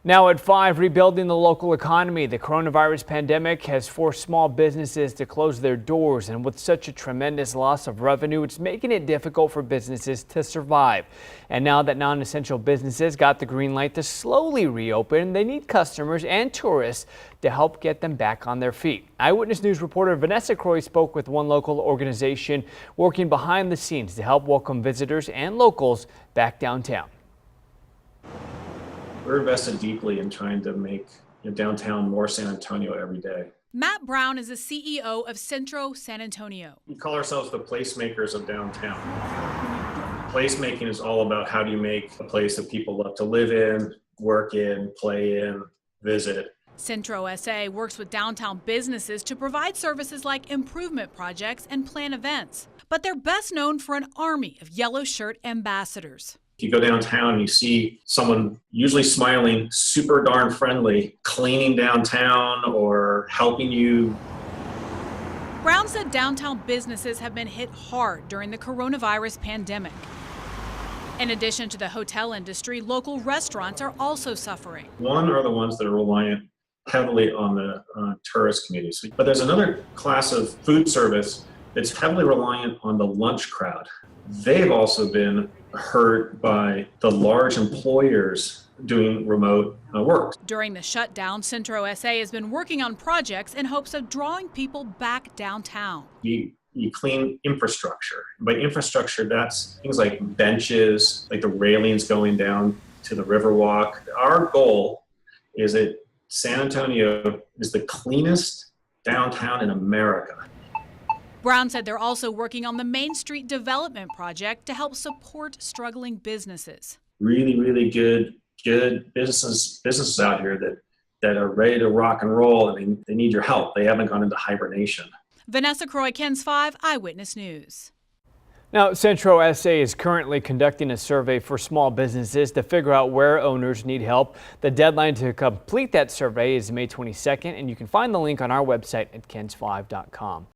Now at 5, rebuilding the local economy. The coronavirus pandemic has forced small businesses to close their doors, and with such a tremendous loss of revenue, it's making it difficult for businesses to survive. And now that non-essential businesses got the green light to slowly reopen, they need customers and tourists to help get them back on their feet. Eyewitness News reporter Vanessa Croy spoke with one local organization working behind the scenes to help welcome visitors and locals back downtown. We're invested deeply in trying to make downtown more San Antonio every day. Matt Brown is the CEO of Centro San Antonio. We call ourselves the placemakers of downtown. Placemaking is all about how do you make a place that people love to live in, work in, play in, visit. Centro SA works with downtown businesses to provide services like improvement projects and plan events. But they're best known for an army of yellow shirt ambassadors. If you go downtown and you see someone usually smiling, super darn friendly, cleaning downtown or helping you. Brown said downtown businesses have been hit hard during the coronavirus pandemic. In addition to the hotel industry, local restaurants are also suffering. One are the ones that are reliant heavily on the tourist communities. But there's another class of food service that's heavily reliant on the lunch crowd. They've also been hurt by the large employers doing remote work. During the shutdown, Centro SA has been working on projects in hopes of drawing people back downtown. You clean infrastructure. By infrastructure, that's things like benches, like the railings going down to the Riverwalk. Our goal is that San Antonio is the cleanest downtown in America. Brown said they're also working on the Main Street development project to help support struggling businesses. Really good businesses out here that are ready to rock and roll, and they need your help. They haven't gone into hibernation. Vanessa Croy, KENS 5 Eyewitness News. Now, Centro SA is currently conducting a survey for small businesses to figure out where owners need help. The deadline to complete that survey is May 22nd, and you can find the link on our website at kens5.com.